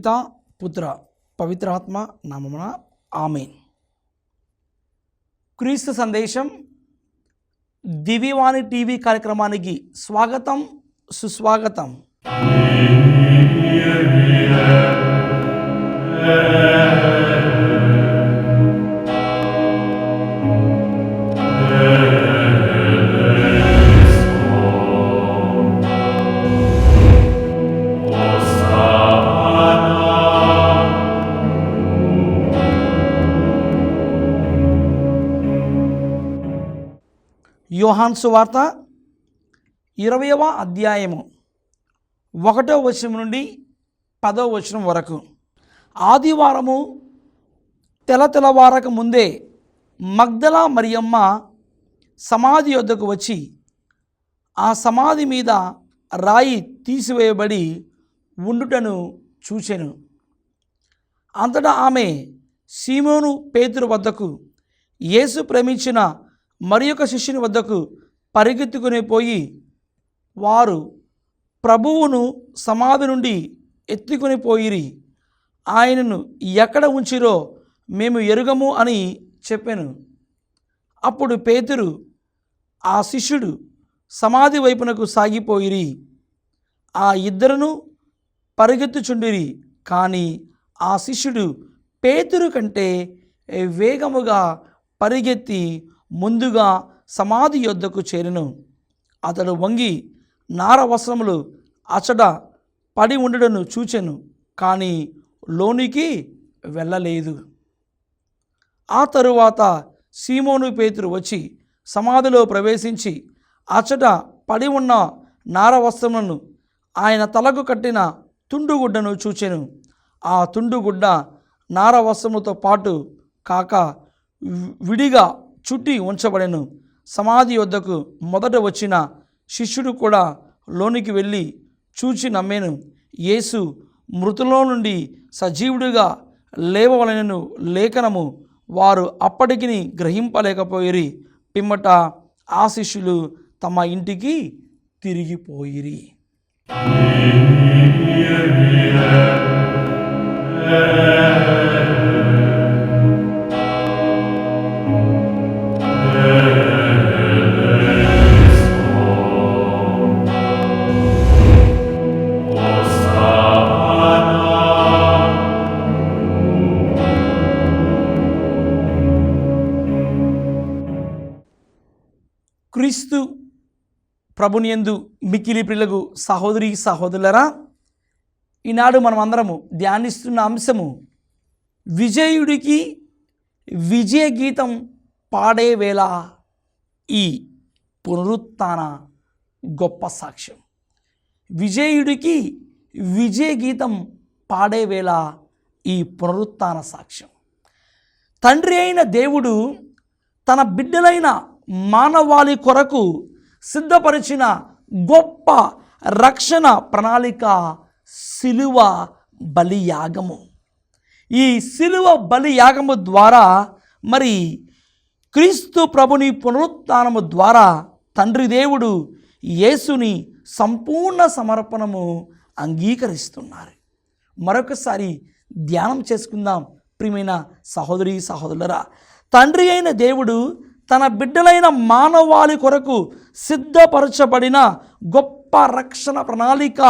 పితా పుత్ర పవిత్రాత్మ నామమున ఆమేన్. క్రీస్తు సందేశం దివ్యవాణి టీవీ కార్యక్రమానికి స్వాగతం, సుస్వాగతం. యోహాను సువార్త 20వ అధ్యాయము 1వ వచనం నుండి 10వ వచనం వరకు. ఆదివారము తెల్లవారక ముందే మగ్దలా మరియమ్మ సమాధి యొద్దకు వచ్చి ఆ సమాధి మీద రాయి తీసివేయబడి ఉండుటను చూచెను. అంతటా ఆమె సీమోను పేతురు వద్దకు, యేసు ప్రేమించిన మరి ఒక శిష్యుని వద్దకు పరిగెత్తుకుని పోయి, వారు ప్రభువును సమాధి నుండి ఎత్తుకుని పోయిరి, ఆయనను ఎక్కడ ఉంచిరో మేము ఎరుగము అని చెప్పాను. అప్పుడు పేతురు ఆ శిష్యుడు సమాధి వైపునకు సాగిపోయిరి. ఆ ఇద్దరును పరిగెత్తుచుండిరి, కానీ ఆ శిష్యుడు పేతురు కంటే వేగముగా పరిగెత్తి ముందుగా సమాధి యొద్దకు చేరెను. అతడు వంగి నార వస్త్రములు అచట పడి ఉండడను చూచెను, కానీ లోనికి వెళ్ళలేదు. ఆ తరువాత సీమోను పేతురు వచ్చి సమాధిలో ప్రవేశించి అచట పడి ఉన్న నార వస్త్రములను, ఆయన తలకు కట్టిన తుండుగుడ్డను చూచెను. ఆ తుండుగుడ్డ నార వస్త్రములతో పాటు కాక విడిగా చుట్టి ఉంచబడెను. సమాధి యొద్దకు మొదట వచ్చిన శిష్యుడు కూడా లోనికి వెళ్ళి చూచి నమ్మేను. యేసు మృతుల్లో నుండి సజీవుడిగా లేవవలెనను లేఖనము వారు అప్పటికి గ్రహింపలేకపోయిరి. పిమ్మట ఆ శిష్యులు తమ ఇంటికి తిరిగిపోయిరి. క్రీస్తు ప్రభునియందు మిక్కిలి ప్రియులకు సహోదరి సహోదరులరా, ఈనాడు మనం అందరము ధ్యానిస్తున్న అంశము విజయుడికి విజయ గీతం పాడే వేళ ఈ పునరుత్థాన గొప్ప సాక్ష్యం. విజయుడికి విజయ గీతం పాడే వేళ ఈ పునరుత్థాన సాక్ష్యం. తండ్రి అయిన దేవుడు తన బిడ్డలైన మానవాళి కొరకు సిద్ధపరిచిన గొప్ప రక్షణ ప్రణాళిక సిలువ బలియాగము. ఈ సిలువ బలియాగము ద్వారా మరి క్రీస్తు ప్రభుని పునరుత్థానము ద్వారా తండ్రి దేవుడు యేసుని సంపూర్ణ సమర్పణము అంగీకరిస్తున్నారు. మరొకసారి ధ్యానం చేసుకుందాం ప్రియమైన సహోదరి సహోదరులరా. తండ్రి అయిన దేవుడు తన బిడ్డలైన మానవాళి కొరకు సిద్ధపరచబడిన గొప్ప రక్షణ ప్రణాళిక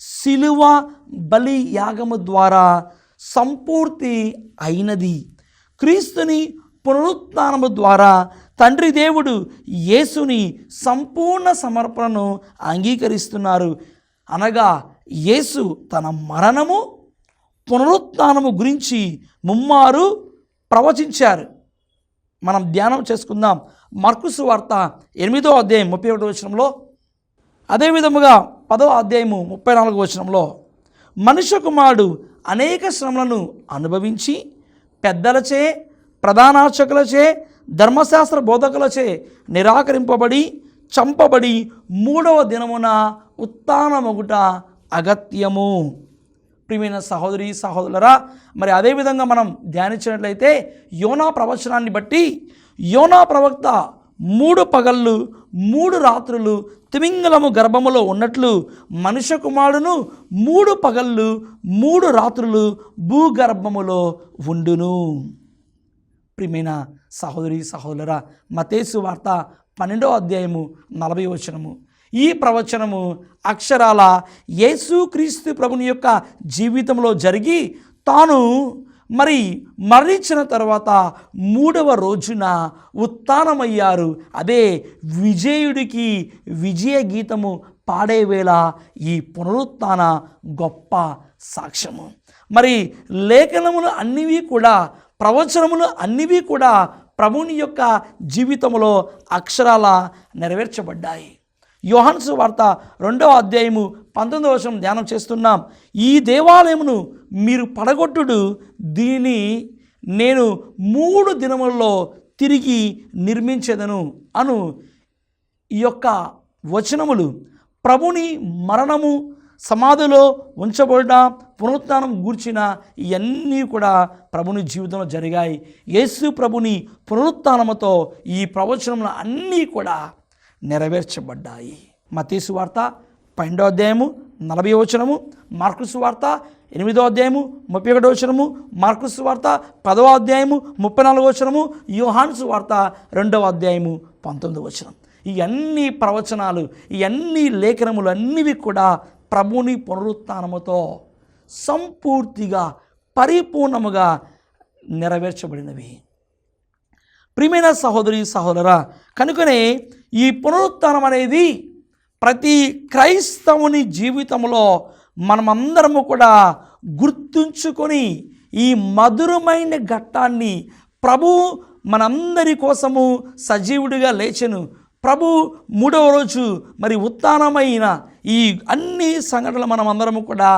సిలువ బలి యాగము ద్వారా సంపూర్తి అయినది. క్రీస్తుని పునరుత్థానము ద్వారా తండ్రి దేవుడు యేసుని సంపూర్ణ సమర్పణను అంగీకరిస్తున్నారు. అనగా యేసు తన మరణము పునరుత్థానము గురించి ముమ్మారు ప్రవచించారు. మనం ధ్యానం చేసుకుందాం. మార్కు సువార్త 8వ అధ్యాయం 31వ వచనంలో, అదేవిధముగా 10వ అధ్యాయము 34వ వచనంలో, మనుష్య కుమారుడు అనేక శ్రమలను అనుభవించి పెద్దలచే, ప్రధానార్చకులచే, ధర్మశాస్త్ర బోధకులచే నిరాకరింపబడి చంపబడి 3వ దినమున ఉత్థానమగుట అగత్యము. ప్రియమైన సహోదరి సహోదరులరా, మరి అదేవిధంగా మనం ధ్యానించినట్లయితే యోనా ప్రవచనాన్ని బట్టి యోనా ప్రవక్త 3 పగళ్ళు 3 రాత్రులు తిమింగలము గర్భములో ఉన్నట్లు మనుష్య కుమారుడును 3 పగళ్ళు 3 రాత్రులు భూగర్భములో ఉండును. ప్రియమైన సహోదరి సహోదరురా, మత్తయి వార్త 12వ అధ్యాయము 40వ వచనము. ఈ ప్రవచనము అక్షరాల యేసుక్రీస్తు ప్రభుని యొక్క జీవితంలో జరిగి తాను మరణించిన తర్వాత 3వ రోజున ఉత్థానమయ్యారు. అదే విజయుడికి విజయ గీతము పాడే వేళ ఈ పునరుత్థాన గొప్ప సాక్ష్యము. లేఖనములు అన్నివి కూడా, ప్రవచనములు అన్నివి కూడా ప్రభుని యొక్క జీవితంలో అక్షరాల నెరవేర్చబడ్డాయి. యోహాను సువార్త 2వ అధ్యాయము 19వ వచనం ధ్యానం చేస్తున్నాం. ఈ దేవాలయమును మీరు పడగొట్టుడు, దీనిని నేను 3 దినములలో తిరిగి నిర్మించెదను అను ఈ యొక్క వచనములు ప్రభుని మరణము, సమాధిలో ఉంచబడిన, పునరుత్థానం గూర్చిన ఇవన్నీ కూడా ప్రభుని జీవితంలో జరిగాయి. యేసు ప్రభుని పునరుత్థానముతో ఈ ప్రవచనములు అన్నీ కూడా నెరవేర్చబడ్డాయి. మత్తయి సువార్త 12వ అధ్యాయము 40వ వచనము, మార్కు సువార్త 8వ అధ్యాయము 31వ వచనము, మార్కు సువార్త 10వ అధ్యాయము 34వ వచనము, యోహాను సువార్త 2వ అధ్యాయము 19వ వచనం. ఈ అన్ని ప్రవచనాలు, ఈ అన్ని లేఖనములు అన్నివి కూడా ప్రభుని పునరుత్థానముతో సంపూర్తిగా పరిపూర్ణముగా నెరవేర్చబడినవి. ప్రియమైన సహోదరి సహోదరా, కనుకనే ఈ పునరుత్థానం అనేది ప్రతి క్రైస్తవుని జీవితంలో మనమందరము కూడా గుర్తుంచుకొని ఈ మధురమైన ఘట్టాన్ని, ప్రభు మనందరి కోసము సజీవుడిగా లేచెను, ప్రభు 3వ రోజు ఉత్థానమైన ఈ అన్ని సంఘటనలు మనమందరము కూడా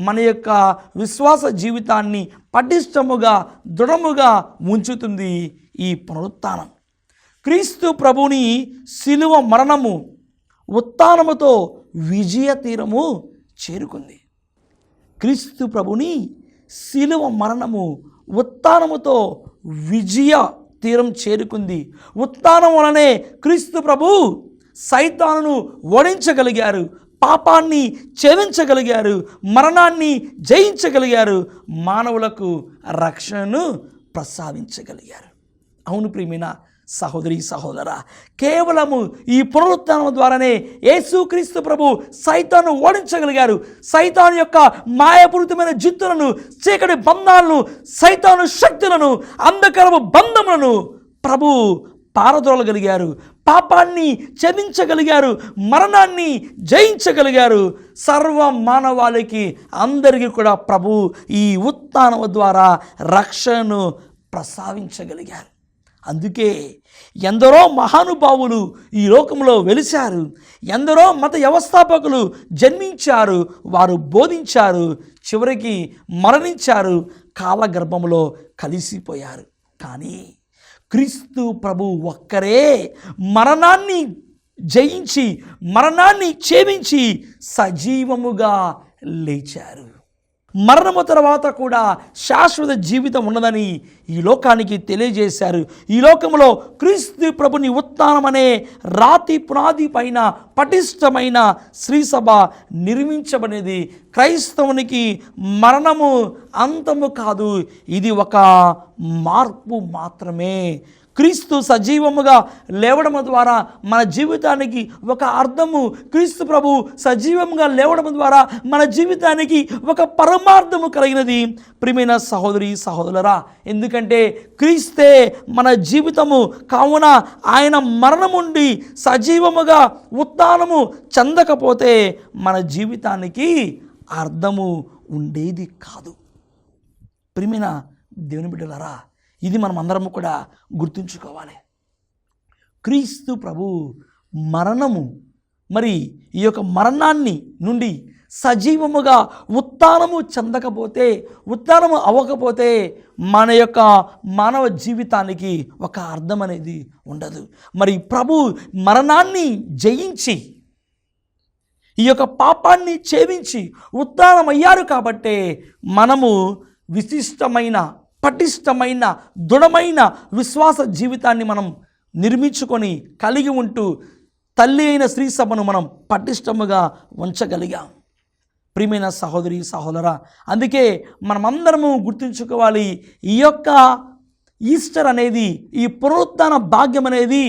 మన యొక్క విశ్వాస జీవితాన్ని పటిష్టముగా, దృఢముగా ఉంచుతుంది ఈ పునరుత్థానం. క్రీస్తు ప్రభుని శిలువ మరణము ఉత్థానముతో విజయ తీరము చేరుకుంది. క్రీస్తు ప్రభుని శిలువ మరణము ఉత్థానముతో విజయ తీరం చేరుకుంది. ఉత్థానం వలనే క్రీస్తు ప్రభు సైతానును ఓడించగలిగారు, పాపాన్ని ఛేదించగలిగారు, మరణాన్ని జయించగలిగారు, మానవులకు రక్షణను ప్రసాదించగలిగారు. అవును ప్రియమైన సహోదరి సహోదరా, కేవలము ఈ పునరుత్థానం ద్వారానే యేసుక్రీస్తు ప్రభు సైతాను ఓడించగలిగారు. సైతాను యొక్క మాయాపూరితమైన జిత్తులను, చీకటి బంధాలను, సైతాను శక్తులను, అంధకారపు బంధములను ప్రభు పారద్రోలగలిగారు, పాపాన్ని ఛేదించగలిగారు, మరణాన్ని జయించగలిగారు. సర్వ మానవాళికి అందరికీ కూడా ప్రభు ఈ ఉత్థానం ద్వారా రక్షణను ప్రసాదించగలిగారు. అందుకే ఎందరో మహానుభావులు ఈ లోకంలో వెలిశారు, ఎందరో మత వ్యవస్థాపకులు జన్మించారు, వారు బోధించారు, చివరికి మరణించారు, కాలగర్భంలో కలిసిపోయారు. కానీ క్రీస్తు ప్రభు ఒక్కరే మరణాన్ని జయించి, మరణాన్ని ఛేదించి సజీవముగా లేచారు. మరణము తర్వాత కూడా శాశ్వత జీవితం ఉన్నదని ఈ లోకానికి తెలియజేశారు. ఈ లోకంలో క్రీస్తు ప్రభుని ఉత్థానం అనే రాతి పునాది పైన పటిష్టమైన శ్రీసభ నిర్మించబడినది. క్రైస్తవునికి మరణము అంతము కాదు, ఇది ఒక మార్పు మాత్రమే. క్రీస్తు సజీవముగా లేవడం ద్వారా మన జీవితానికి ఒక అర్థము, క్రీస్తు ప్రభు సజీవముగా లేవడం ద్వారా మన జీవితానికి ఒక పరమార్థము కలిగినది. ప్రియమైన సహోదరి సహోదరులారా, ఎందుకంటే క్రీస్తే మన జీవితము కావున ఆయన మరణముండి సజీవముగా ఉత్థానము చెందకపోతే మన జీవితానికి అర్థము ఉండేది కాదు. ప్రియమైన దేవుని బిడ్డలారా, ఇది మనం అందరము కూడా గుర్తుంచుకోవాలి. క్రీస్తు ప్రభు మరణము ఈ యొక్క మరణాన్ని నుండి సజీవముగా ఉత్థానము చెందకపోతే, ఉత్థానము అవ్వకపోతే మన యొక్క మానవ జీవితానికి ఒక అర్థం అనేది ఉండదు. ప్రభు మరణాన్ని జయించి, ఈ యొక్క పాపాన్ని ఛేదించి ఉత్థానమయ్యారు కాబట్టే మనము విశిష్టమైన, పటిష్టమైన, దృఢమైన విశ్వాస జీవితాన్ని మనం నిర్మించుకొని కలిగి ఉంటూ తల్లి అయిన స్త్రీ సభను మనం పటిష్టముగా ఉంచగలిగాం. ప్రియమైన సహోదరి సహోదరా, అందుకే మనమందరము గుర్తుంచుకోవాలి, ఈ యొక్క ఈస్టర్ అనేది, ఈ పునరుత్థాన భాగ్యం అనేది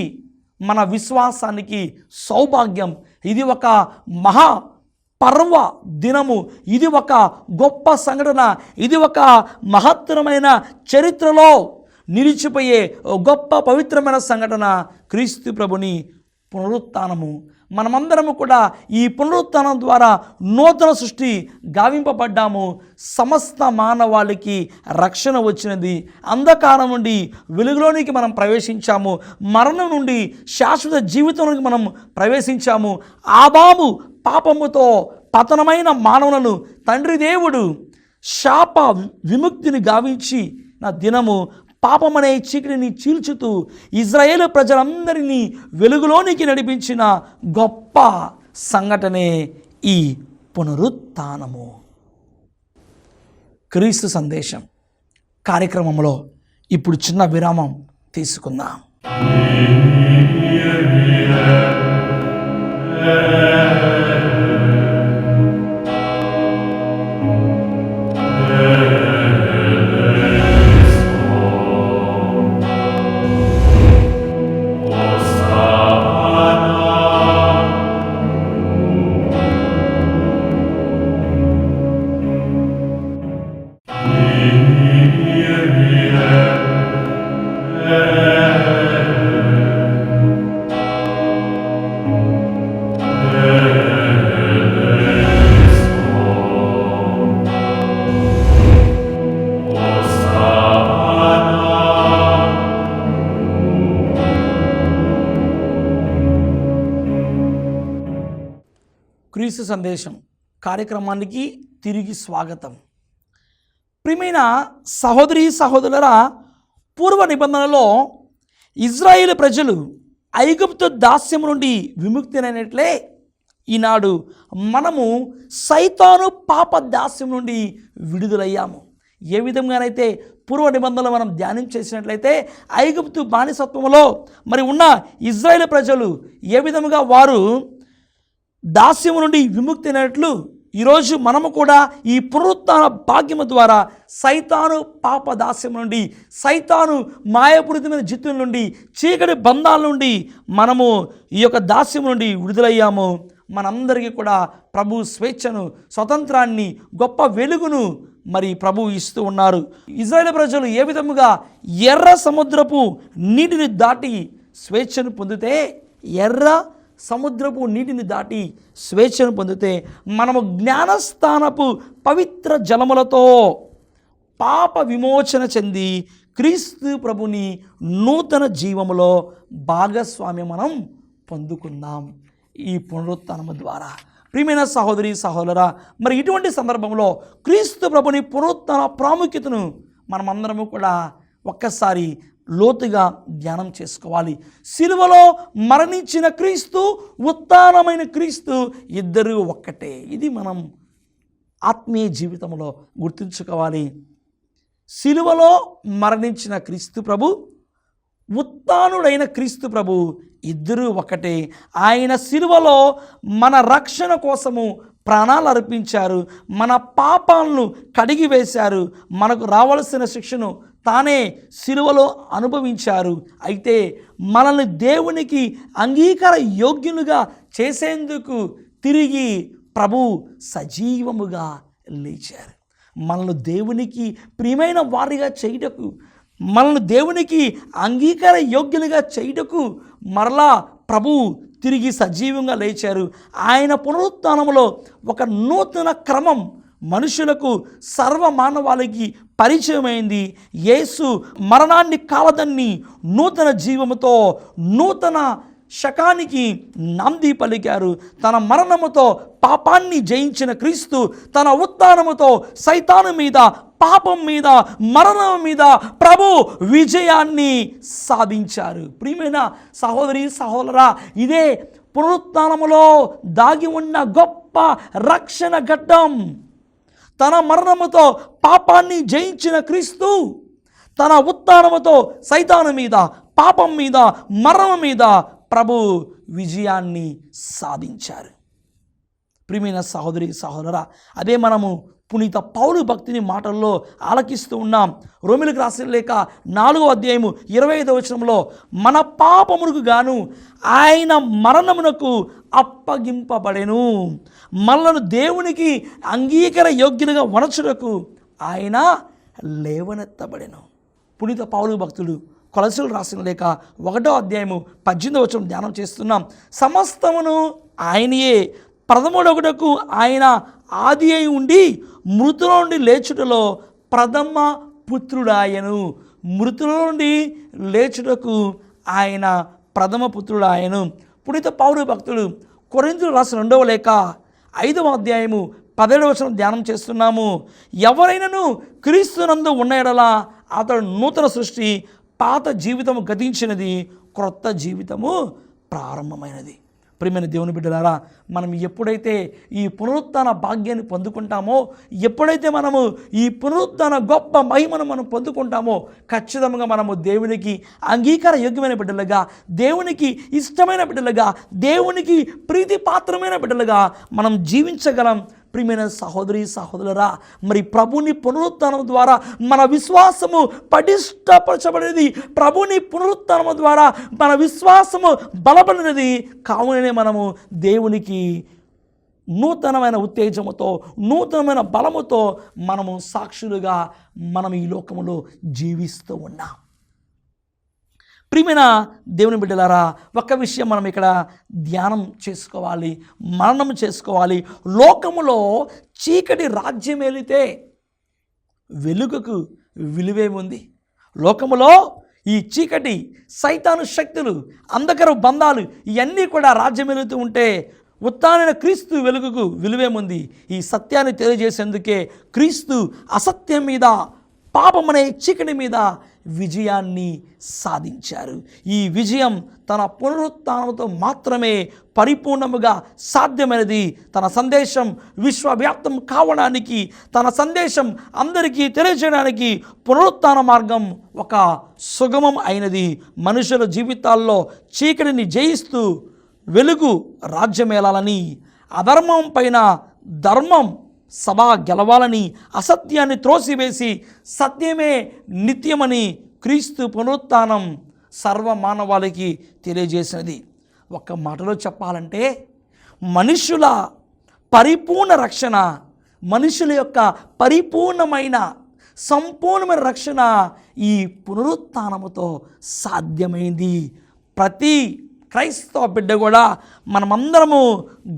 మన విశ్వాసానికి సౌభాగ్యం. ఇది ఒక మహా పర్వ దినము, ఇది ఒక గొప్ప సంఘటన, ఇది ఒక మహత్తరమైన చరిత్రలో నిలిచిపోయే గొప్ప పవిత్రమైన సంఘటన క్రీస్తు ప్రభుని పునరుత్థానము. మనమందరము కూడా ఈ పునరుత్థానం ద్వారా నూతన సృష్టి గావింపబడ్డాము. సమస్త మానవాళికి రక్షణ వచ్చినది. అంధకారం నుండి వెలుగులోనికి మనం ప్రవేశించాము. మరణం నుండి శాశ్వత జీవితంలోకి మనం ప్రవేశించాము. ఆదాము పాపముతో పతనమైన మానవులను తండ్రి దేవుడు శాప విముక్తిని గావించి నా దినము పాపమనే చీకటిని చీల్చుతూ ఇజ్రాయేలు ప్రజలందరినీ వెలుగులోనికి నడిపించిన గొప్ప సంఘటనే ఈ పునరుత్థానము. క్రీస్తు సందేశం కార్యక్రమంలో ఇప్పుడు చిన్న విరామం తీసుకుందాం. క్రీస్తు సందేశం కార్యక్రమానికి తిరిగి స్వాగతం. ప్రియమైన సహోదరి సహోదరులరా, పూర్వ నిబంధనలో ఇజ్రాయేలు ప్రజలు ఐగుప్తు దాస్యం నుండి విముక్తినైనట్లే ఈనాడు మనము సైతాను పాప దాస్యం నుండి విడుదలయ్యాము. ఏ విధంగానైతే పూర్వ నిబంధనలు మనం ధ్యానం చేసినట్లయితే ఐగుప్తు బానిసత్వంలో మరి ఉన్న ఇజ్రాయేలు ప్రజలు ఏ విధముగా వారు దాస్యము నుండి విముక్తి అయినట్లు ఈరోజు మనము కూడా ఈ పునరుత్థాన భాగ్యము ద్వారా సైతాను పాప దాస్యం నుండి, సైతాను మాయాపూరితమైన జిత్తుల నుండి, చీకటి బంధాల నుండి మనము ఈ యొక్క దాస్యం నుండి విడుదలయ్యాము. మనందరికీ కూడా ప్రభు స్వేచ్ఛను, స్వతంత్రాన్ని, గొప్ప వెలుగును మరి ప్రభు ఇస్తూ ఉన్నారు. ఇజ్రాయేలు ప్రజలు ఏ విధముగా ఎర్ర సముద్రపు నీటిని దాటి స్వేచ్ఛను పొందితే, ఎర్ర సముద్రపు నీటిని దాటి స్వేచ్ఛను పొందితే మనము జ్ఞానస్థానపు పవిత్ర జలములతో పాప విమోచన చెంది క్రీస్తు ప్రభుని నూతన జీవములో భాగస్వామ్యం మనం పొందుకుందాం ఈ పునరుత్థానము ద్వారా. ప్రియమైన సహోదరి సహోదరా, మరి ఇటువంటి సందర్భంలో క్రీస్తు ప్రభుని పునరుత్థాన ప్రాముఖ్యతను మనమందరము కూడా ఒక్కసారి లోతుగా ధ్యానం చేసుకోవాలి. సిలువలో మరణించిన క్రీస్తు, ఉత్థానమైన క్రీస్తు ఇద్దరు ఒక్కటే. ఇది మనం ఆత్మీయ జీవితంలో గుర్తుంచుకోవాలి. సిలువలో మరణించిన క్రీస్తు ప్రభు, ఉత్థానుడైన క్రీస్తు ప్రభు ఇద్దరు ఒకటే. ఆయన సిలువలో మన రక్షణ కోసము ప్రాణాలు అర్పించారు. మన పాపాలను కడిగి వేశారు. మనకు రావాల్సిన శిక్షను తానే సిలువలో అనుభవించారు. అయితే మనల్ని దేవునికి అంగీకార యోగ్యులుగా చేసేందుకు తిరిగి ప్రభు సజీవముగా లేచారు. మనల్ని దేవునికి ప్రియమైన వారిగా చేయుటకు, మనల్ని దేవునికి అంగీకార యోగ్యులుగా చేయుటకు మరలా ప్రభు తిరిగి సజీవంగా లేచారు. ఆయన పునరుత్థానములో ఒక నూతన క్రమం మనుషులకు, సర్వమానవాళికి పరిచయమైంది. యేసు మరణాన్ని కాలదన్ని నూతన జీవముతో, నూతన శకానికి నాంది పలికారు. తన మరణముతో పాపాన్ని జయించిన క్రీస్తు తన ఉత్థానముతో సైతాను మీద, పాపం మీద, మరణం మీద ప్రభు విజయాన్ని సాధించారు. ప్రియమైన సహోదరి సహోదరా, ఇదే పునరుత్థానములో దాగి ఉన్న గొప్ప రక్షణ ఘట్టం. తన మరణముతో పాపాన్ని జయించిన క్రీస్తు తన ఉత్థానముతో సైతాను మీద, పాపం మీద, మరణం మీద ప్రభు విజయాన్ని సాధించారు. ప్రియమైన సహోదరి సహోదరా, అదే మనము పునీత పౌలు భక్తిని మాటల్లో ఆలకిస్తూ ఉన్నాం. రోమిలకు రాసిన లేఖ 4వ అధ్యాయము 25వ వచనంలో, మన పాపమునకు గాను ఆయన మరణమునకు అప్పగింపబడెను, మనలను దేవునికి అంగీకార యోగ్యులుగా వనచుటకు ఆయన లేవనెత్తబడెను. పునీత పౌలు భక్తుడు కొలసీలు రాసిన లేఖ 1వ అధ్యాయము 18వ వచనం ధ్యానం చేస్తున్నాం. సమస్తమును ఆయనయే, ప్రథముడొకటకు ఆయన ఆది అయి ఉండి మృతుల నుండి లేచుటలో ప్రథమ పుత్రుడాయను. మృతుల నుండి లేచుటకు ఆయన ప్రథమ పుత్రుడాయను. పునీత పౌలు భక్తుడు కొరింథీయులకు రాసిన 2వ లేఖ 5వ అధ్యాయము 17వ వచనం ధ్యానం చేస్తున్నాము. ఎవరైనాను క్రీస్తునందు ఉన్న ఎడల అతడు నూతన సృష్టి, పాత జీవితము గతించినది, క్రొత్త జీవితము ప్రారంభమైనది. ప్రియమైన దేవుని బిడ్డలారా, మనం ఎప్పుడైతే ఈ పునరుత్థాన భాగ్యాన్ని పొందుకుంటామో, ఎప్పుడైతే మనము ఈ పునరుత్థాన గొప్ప మహిమను మనం పొందుకుంటామో, ఖచ్చితంగా మనము దేవునికి అంగీకార యోగ్యమైన బిడ్డలుగా, దేవునికి ఇష్టమైన బిడ్డలుగా, దేవునికి ప్రీతిపాత్రమైన బిడ్డలుగా మనం జీవించగలం. ప్రియమైన సహోదరి సహోదరులారా, మరి ప్రభుని పునరుత్థానం ద్వారా మన విశ్వాసము పటిష్టపరచబడినది, ప్రభుని పునరుత్థానం ద్వారా మన విశ్వాసము బలపడినది. కావుననే మనము దేవునికి నూతనమైన ఉత్తేజముతో, నూతనమైన బలముతో మనము సాక్షులుగా మనం ఈ లోకములో జీవిస్తూ ఉన్నాం. ప్రియమైన దేవుని బిడ్డలారా, ఒక్క విషయం మనం ఇక్కడ ధ్యానం చేసుకోవాలి, మననం చేసుకోవాలి. లోకములో చీకటి రాజ్యం ఏలితే వెలుగుకు విలువేముంది? లోకములో ఈ చీకటి, సైతాను శక్తులు, అంధకార బంధాలు ఇవన్నీ కూడా రాజ్యం ఏలుతూ ఉంటే ఉత్థానమైన క్రీస్తు వెలుగుకు విలువేముంది? ఈ సత్యాన్ని తెలియజేసేందుకే క్రీస్తు అసత్యం మీద, పాపమనే చీకటి మీద విజయాన్ని సాధించారు. ఈ విజయం తన పునరుత్థానంతో మాత్రమే పరిపూర్ణముగా సాధ్యమైనది. తన సందేశం విశ్వవ్యాప్తం కావడానికి, తన సందేశం అందరికీ తెలియజేయడానికి పునరుత్థాన మార్గం ఒక సుగమం అయినది. మనుషుల జీవితాల్లో చీకటిని జయిస్తూ వెలుగు రాజ్యమేలాలని, అధర్మం పైన ధర్మం సభ గెలవాలని, అసత్యాన్ని త్రోసివేసి సత్యమే నిత్యమని క్రీస్తు పునరుత్థానం సర్వమానవాళికి తెలియజేసినది. ఒక్క మాటలో చెప్పాలంటే మనుషుల పరిపూర్ణ రక్షణ, మనుషుల యొక్క పరిపూర్ణమైన సంపూర్ణమైన రక్షణ ఈ పునరుత్థానముతో సాధ్యమైంది. ప్రతి క్రైస్తవ బిడ్డ కూడా మనమందరము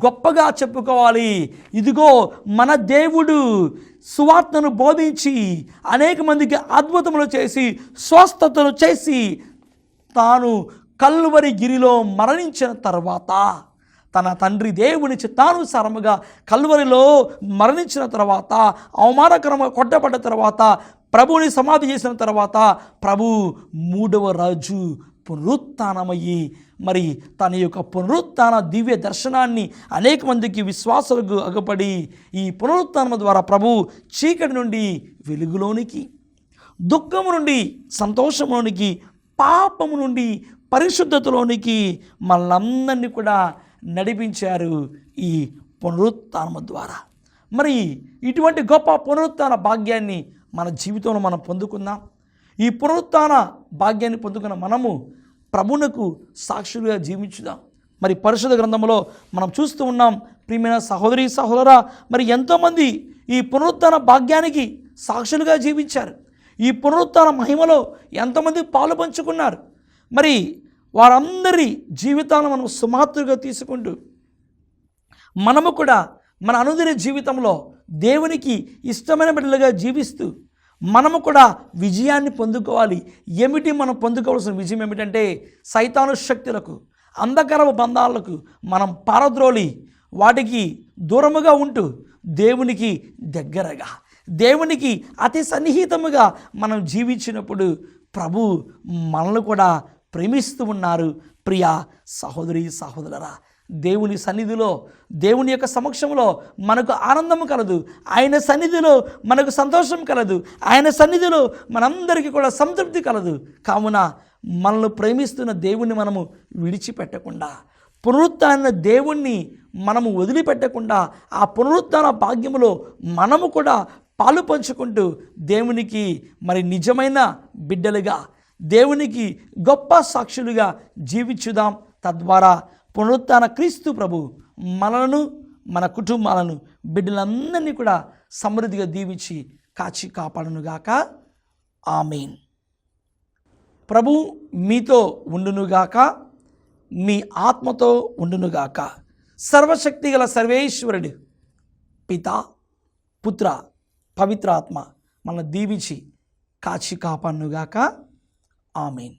గొప్పగా చెప్పుకోవాలి, ఇదిగో మన దేవుడు సువార్తను బోధించి అనేక మందికి అద్భుతములు చేసి, స్వస్థతలు చేసి, తాను కల్వరి గిరిలో మరణించిన తర్వాత, తన తండ్రి దేవుని చిత్తానుసారముగా కల్వరిలో మరణించిన తర్వాత, అవమానకరంగా కొట్టబడ్డ తర్వాత, ప్రభువుని సమాధి చేసిన తర్వాత, ప్రభు 3వ రోజు పునరుత్థానమయ్యి మరి తన యొక్క పునరుత్థాన దివ్య దర్శనాన్ని అనేక మందికి విశ్వాసాలకు అగపడి ఈ పునరుత్థానం ద్వారా ప్రభు చీకటి నుండి వెలుగులోనికి, దుఃఖము నుండి సంతోషంలోనికి, పాపము నుండి పరిశుద్ధతలోనికి మనందరినీ కూడా నడిపించారు ఈ పునరుత్థానం ద్వారా. మరి ఇటువంటి గొప్ప పునరుత్థాన భాగ్యాన్ని మన జీవితంలో మనం పొందుకుందాం. ఈ పునరుత్థాన భాగ్యాన్ని పొందుకున్న మనము ప్రభువునకు సాక్షులుగా జీవించుదాం. మరి పరిశుద్ధ గ్రంథంలో మనం చూస్తూ ఉన్నాం. ప్రియమైన సహోదరి సహోదరా, మరి ఎంతోమంది ఈ పునరుత్థాన భాగ్యానికి సాక్షులుగా జీవించారు. ఈ పునరుత్థాన మహిమలో ఎంతమంది పాలు పంచుకున్నారు. మరి వారందరి జీవితాలను మనం సుమాత్రుగా తీసుకుంటూ మనము కూడా మన అనుదిన జీవితంలో దేవునికి ఇష్టమైన బిడ్డలుగా జీవిస్తూ మనము కూడా విజయాన్ని పొందుకోవాలి. ఏమిటి మనం పొందుకోవాల్సిన విజయం ఏమిటంటే, సైతాను శక్తులకు, అంధకార బంధాలకు మనం పారద్రోలి వాటికి దూరముగా ఉంటూ దేవునికి దగ్గరగా, దేవునికి అతి సన్నిహితముగా మనం జీవించినప్పుడు ప్రభు మనల్ని కూడా ప్రేమిస్తూ ఉన్నారు. ప్రియ సహోదరి సహోదరులారా, దేవుని సన్నిధిలో, దేవుని యొక్క సమక్షంలో మనకు ఆనందం కలదు. ఆయన సన్నిధిలో మనకు సంతోషం కలదు. ఆయన సన్నిధిలో మనందరికీ కూడా సంతృప్తి కలదు. కావున మనల్ని ప్రేమిస్తున్న దేవుణ్ణి మనము విడిచిపెట్టకుండా, పునరుత్థాన దేవుణ్ణి మనము వదిలిపెట్టకుండా, ఆ పునరుత్థాన భాగ్యములో మనము కూడా పాలు పంచుకుంటూ దేవునికి మరి నిజమైన బిడ్డలుగా, దేవునికి గొప్ప సాక్షులుగా జీవించుదాం. తద్వారా పునరుత్థాన క్రీస్తు ప్రభు మనలను, మన కుటుంబాలను, బిడ్డలందరినీ కూడా సమృద్ధిగా దీవించి కాచి కాపాడునుగాక. ఆమేన్. ప్రభు మీతో ఉండునుగాక, మీ ఆత్మతో ఉండునుగాక. సర్వశక్తిగల సర్వేశ్వరుడు పితా, పుత్ర, పవిత్ర ఆత్మ మనల్ని దీవించి కాచి కాపాడునుగాక. ఆమేన్.